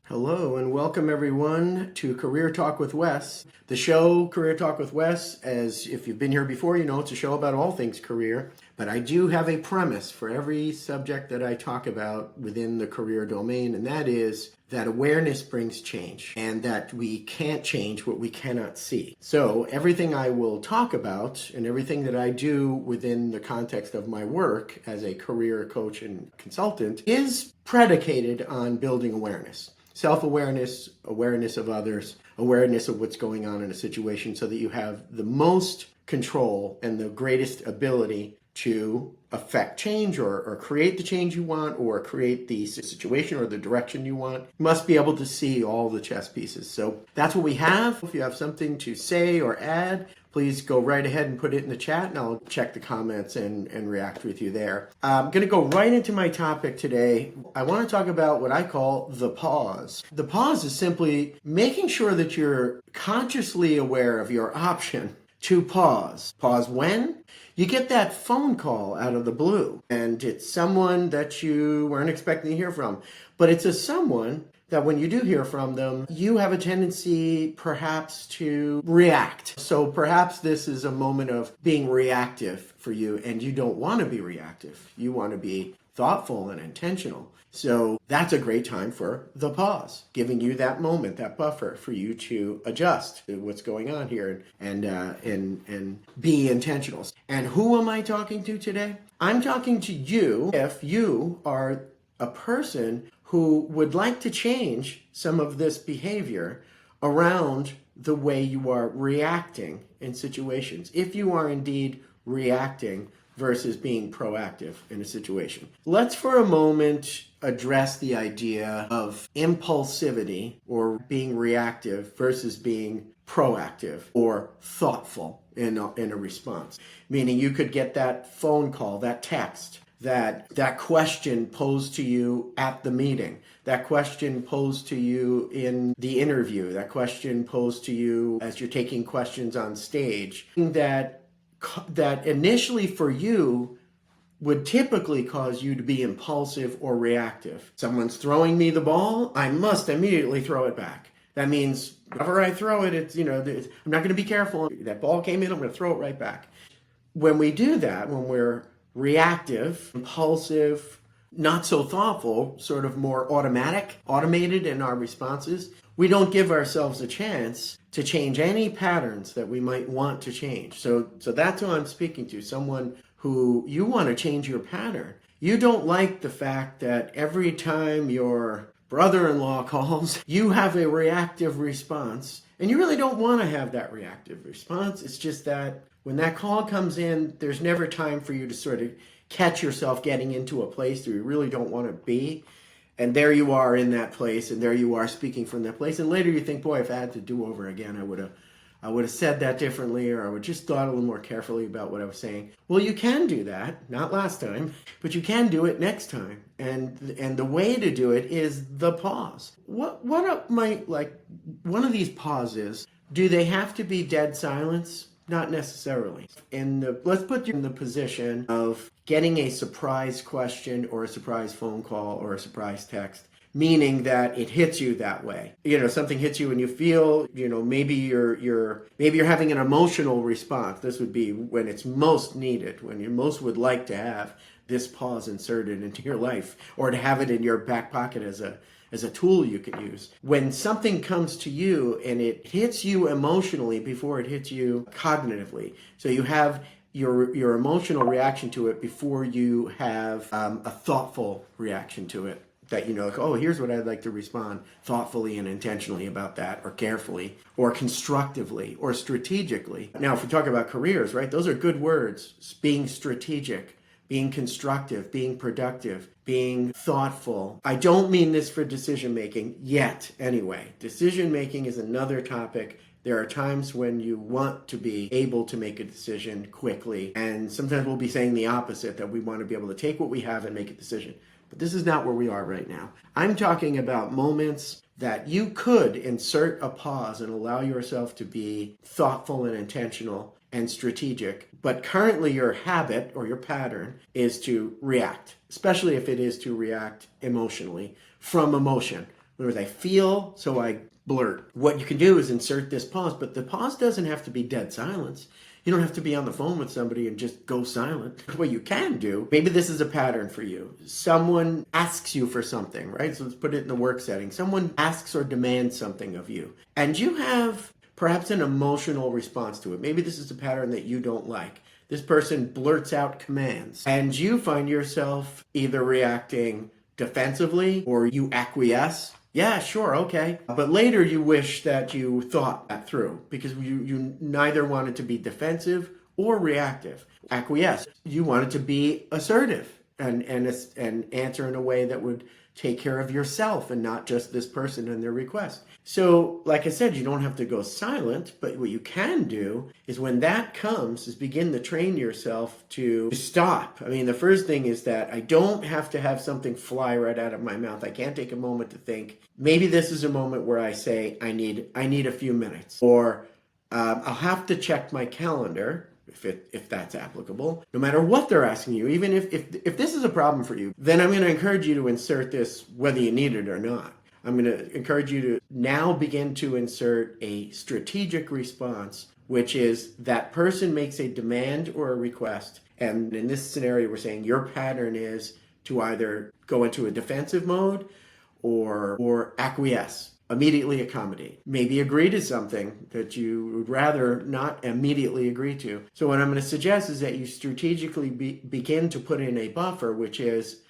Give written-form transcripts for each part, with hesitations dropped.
Hello and welcome everyone to Career Talk with Wes. The show Career Talk with Wes, as if you've been here before, you know it's a show about all things career, but I do have a premise for every subject that I talk about within the career domain, and that is that awareness brings change and that we can't change what we cannot see. So everything I will talk about and everything that I do within the context of my work as a career coach and consultant is predicated on building awareness. Self-awareness, awareness of others, awareness of what's going on in a situation so that you have the most control and the greatest ability to affect change or create the change you want or create the situation or the direction you want. You must be able to see all the chess pieces. So that's what we have. If you have something to say or add, please go right ahead and put it in the chat and I'll check the comments and react with you there. I'm going to go right into my topic today. I want to talk about what I call the pause. The pause is simply making sure that you're consciously aware of your option to pause. Pause when? You get that phone call out of the blue and it's someone that you weren't expecting to hear from, but it's a someone that when you do hear from them, you have a tendency perhaps to react. So perhaps this is a moment of being reactive for you and you don't want to be reactive. You want to be thoughtful and intentional. So that's a great time for the pause, giving you that moment, that buffer for you to adjust to what's going on here and be intentional. And who am I talking to today? I'm talking to you if you are a person who would like to change some of this behavior around the way you are reacting in situations. If you are indeed reacting versus being proactive in a situation. Let's for a moment address the idea of impulsivity or being reactive versus being proactive or thoughtful in a response. Meaning you could get that phone call, that text, that question posed to you at the meeting, that question posed to you in the interview, that question posed to you as you're taking questions on stage, that initially for you would typically cause you to be impulsive or reactive. Someone's throwing me the ball, I must immediately throw it back. That means whenever I throw it, I'm not going to be careful. That ball came in, I'm going to throw it right back. When we do that, when we're reactive, impulsive, not so thoughtful, sort of more automated in our responses, we don't give ourselves a chance to change any patterns that we might want to change. So that's who I'm speaking to, someone who you want to change your pattern. You don't like the fact that every time your brother-in-law calls, you have a reactive response, and you really don't want to have that reactive response. It's just that when that call comes in, there's never time for you to sort of catch yourself getting into a place where you really don't want to be. And there you are in that place, and there you are speaking from that place. And later you think, boy, if I had to do over again, I would have said that differently, or I would just thought a little more carefully about what I was saying. Well, you can do that, not last time, but you can do it next time. And the way to do it is the pause. What one of these pauses, do they have to be dead silence? Not necessarily. Let's put you in the position of getting a surprise question or a surprise phone call or a surprise text, meaning that it hits you that way. Something hits you and you feel, maybe you're having an emotional response. This would be when it's most needed, when you most would like to have this pause inserted into your life or to have it in your back pocket as a tool you can use. When something comes to you and it hits you emotionally before it hits you cognitively, so you have your emotional reaction to it before you have a thoughtful reaction to it, that here's what I'd like to respond thoughtfully and intentionally about that, or carefully, or constructively, or strategically. Now, if we talk about careers, right, those are good words. Being strategic, being constructive, being productive, being thoughtful. I don't mean this for decision making yet, anyway. Decision making is another topic. There are times when you want to be able to make a decision quickly, and sometimes we'll be saying the opposite, that we want to be able to take what we have and make a decision. But this is not where we are right now. I'm talking about moments that you could insert a pause and allow yourself to be thoughtful and intentional and strategic. But currently your habit or your pattern is to react, especially if it is to react emotionally from emotion In other words, I feel, so I blurt. What you can do is insert this pause, but the pause doesn't have to be dead silence. You don't have to be on the phone with somebody and just go silent. What you can do, maybe this is a pattern for you. Someone asks you for something, right? So let's put it in the work setting. Someone asks or demands something of you, and you have perhaps an emotional response to it. Maybe this is a pattern that you don't like. This person blurts out commands, and you find yourself either reacting defensively or you acquiesce. Yeah, sure, okay. But later you wish that you thought that through because you neither wanted to be defensive or reactive. Acquiesce. You wanted to be assertive and answer in a way that would take care of yourself and not just this person and their request. So, like I said, you don't have to go silent, but what you can do is when that comes is begin to train yourself to stop. I mean, the first thing is that I don't have to have something fly right out of my mouth. I can't take a moment to think. Maybe this is a moment where I say, I need a few minutes, or I'll have to check my calendar. If that's applicable, no matter what they're asking you, even if this is a problem for you, then I'm going to encourage you to insert this whether you need it or not. I'm going to encourage you to now begin to insert a strategic response, which is that person makes a demand or a request. And in this scenario, we're saying your pattern is to either go into a defensive mode or acquiesce. Immediately accommodate. Maybe agree to something that you would rather not immediately agree to. So what I'm going to suggest is that you strategically begin to put in a buffer, which is,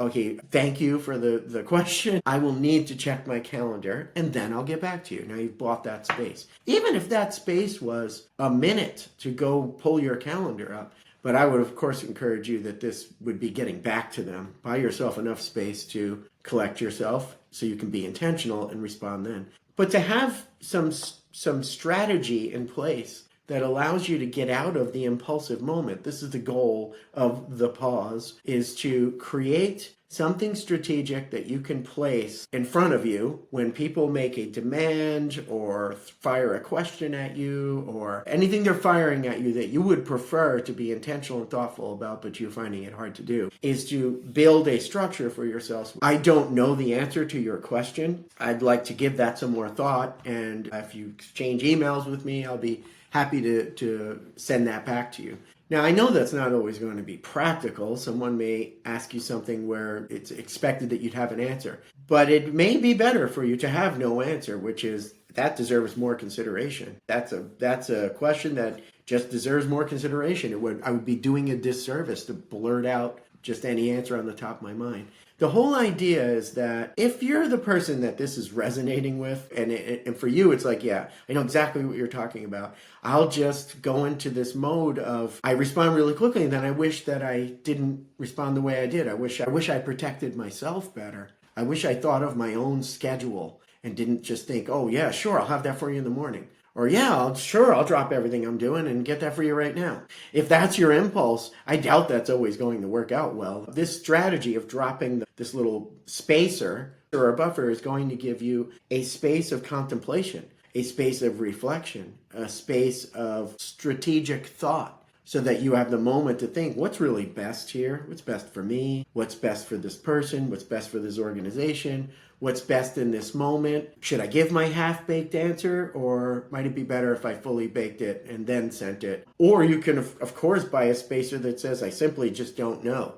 okay, thank you for the question. I will need to check my calendar and then I'll get back to you. Now you've bought that space. Even if that space was a minute to go pull your calendar up. But I would, of course, encourage you that this would be getting back to them. Buy yourself enough space to collect yourself so you can be intentional and respond then. But to have some strategy in place that allows you to get out of the impulsive moment. This is the goal of the pause, is to create something strategic that you can place in front of you when people make a demand or fire a question at you or anything they're firing at you that you would prefer to be intentional and thoughtful about, but you're finding it hard to do, is to build a structure for yourself. I don't know the answer to your question. I'd like to give that some more thought, and if you exchange emails with me, I'll be happy to send that back to you. Now, I know that's not always going to be practical. Someone may ask you something where it's expected that you'd have an answer. But it may be better for you to have no answer, which is, that deserves more consideration. That's a question that just deserves more consideration. I would be doing a disservice to blurt out just any answer on the top of my mind. The whole idea is that if you're the person that this is resonating with, and for you it's like, yeah, I know exactly what you're talking about. I'll just go into this mode of, I respond really quickly, and then I wish that I didn't respond the way I did. I wish I protected myself better. I wish I thought of my own schedule and didn't just think, oh yeah, sure, I'll have that for you in the morning. Or yeah, I'll drop everything I'm doing and get that for you right now. If that's your impulse, I doubt that's always going to work out well. This strategy of dropping this little spacer or a buffer is going to give you a space of contemplation, a space of reflection, a space of strategic thought, so that you have the moment to think, what's really best here? What's best for me? What's best for this person? What's best for this organization? What's best in this moment? Should I give my half-baked answer, or might it be better if I fully baked it and then sent it? Or you can, of course, buy a spacer that says, I simply just don't know.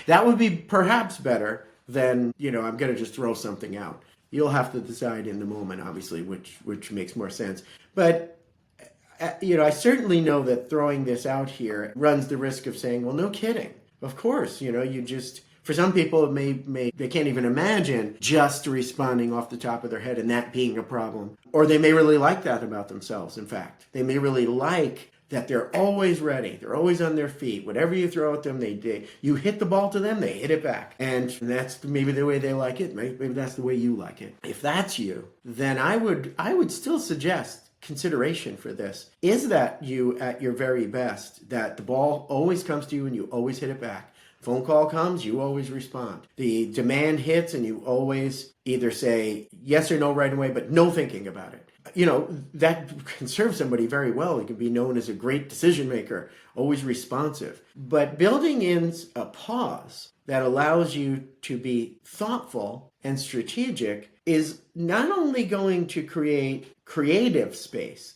That would be perhaps better than, I'm going to just throw something out. You'll have to decide in the moment, obviously, which makes more sense. But I certainly know that throwing this out here runs the risk of saying, well, no kidding. Of course, for some people, they can't even imagine just responding off the top of their head and that being a problem. Or they may really like that about themselves, in fact. They may really like that they're always ready. They're always on their feet. Whatever you throw at them, you hit the ball to them, they hit it back. And that's maybe the way they like it. Maybe that's the way you like it. If that's you, then I would still suggest consideration for this. Is that you at your very best, that the ball always comes to you and you always hit it back? Phone call comes, you always respond. The demand hits and you always either say yes or no right away, but no thinking about it. That can serve somebody very well. It can be known as a great decision maker, always responsive. But building in a pause that allows you to be thoughtful and strategic is not only going to create creative space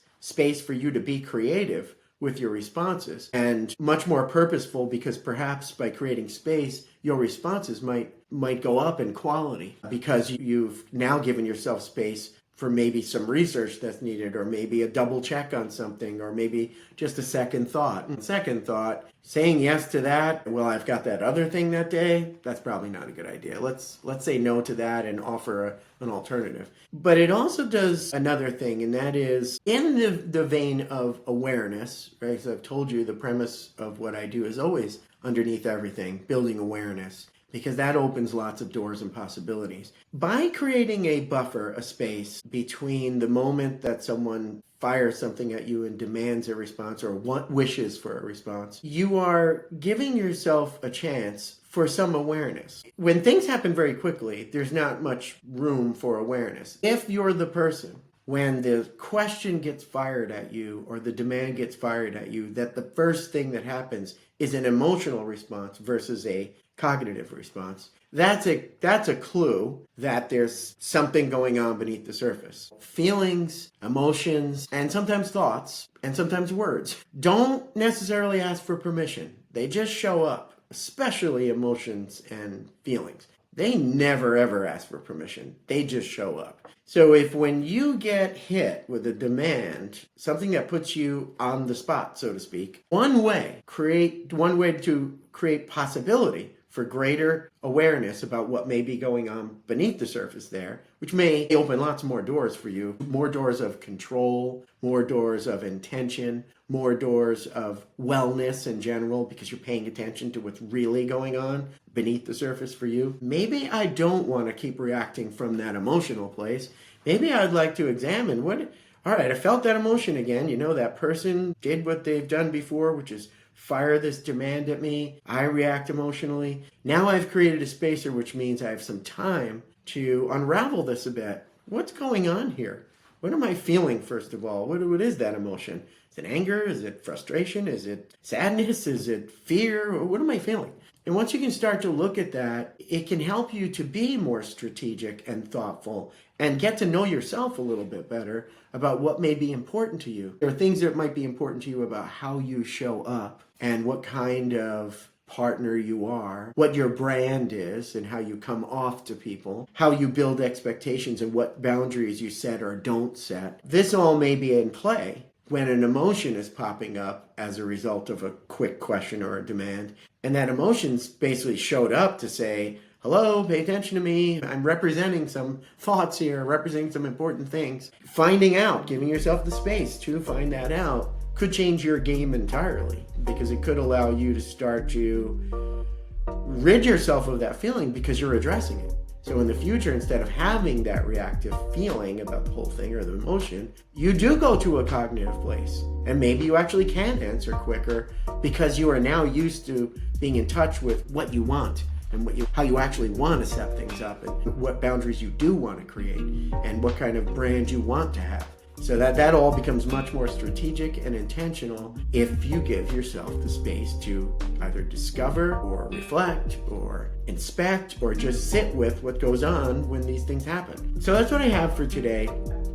for you to be creative with your responses, and much more purposeful, because perhaps by creating space, your responses might go up in quality because you've now given yourself space for maybe some research that's needed, or maybe a double check on something, or maybe just a second thought. And second thought, saying yes to that, well, I've got that other thing that day, that's probably not a good idea. Let's say no to that and offer an alternative. But it also does another thing, and that is in the vein of awareness, right? As I've told you, the premise of what I do is always underneath everything, building awareness, because that opens lots of doors and possibilities. By creating a buffer, a space between the moment that someone fires something at you and demands a response, or wishes for a response, you are giving yourself a chance for some awareness. When things happen very quickly, there's not much room for awareness. If you're the person, when the question gets fired at you or the demand gets fired at you, that the first thing that happens is an emotional response versus a cognitive response, that's a clue that there's something going on beneath the surface. Feelings, emotions, and sometimes thoughts, and sometimes words don't necessarily ask for permission. They just show up, especially emotions and feelings. They never ever ask for permission. They just show up. So when you get hit with a demand, something that puts you on the spot, so to speak, one way to create possibility for greater awareness about what may be going on beneath the surface there, which may open lots more doors for you, more doors of control, more doors of intention, more doors of wellness in general, because you're paying attention to what's really going on beneath the surface for you. Maybe I don't want to keep reacting from that emotional place. Maybe I'd like to examine all right, I felt that emotion again. That person did what they've done before, which is fire this demand at me. I react emotionally. Now I've created a spacer, which means I have some time to unravel this a bit. What's going on here? What am I feeling, first of all? What is that emotion? Is it anger? Is it frustration? Is it sadness? Is it fear? What am I feeling? And once you can start to look at that, it can help you to be more strategic and thoughtful and get to know yourself a little bit better about what may be important to you. There are things that might be important to you about how you show up and what kind of partner you are, what your brand is and how you come off to people, how you build expectations and what boundaries you set or don't set. This all may be in play when an emotion is popping up as a result of a quick question or a demand. And that emotion's basically showed up to say, hello, pay attention to me. I'm representing some thoughts here, representing some important things. Finding out, giving yourself the space to find that out could change your game entirely, because it could allow you to start to rid yourself of that feeling because you're addressing it. So in the future, instead of having that reactive feeling about the whole thing or the emotion, you do go to a cognitive place. And maybe you actually can answer quicker because you are now used to being in touch with what you want and how you actually want to set things up and what boundaries you do want to create and what kind of brand you want to have. So that all becomes much more strategic and intentional if you give yourself the space to either discover or reflect or inspect or just sit with what goes on when these things happen. So that's what I have for today.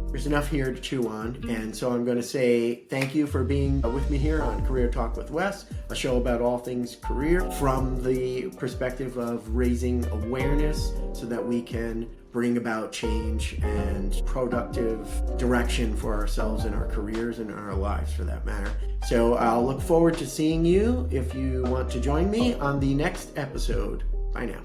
There's enough here to chew on, and so I'm going to say thank you for being with me here on Career Talk with Wes, a show about all things career from the perspective of raising awareness so that we can bring about change and productive direction for ourselves and our careers and our lives for that matter. So I'll look forward to seeing you if you want to join me on the next episode. Bye now.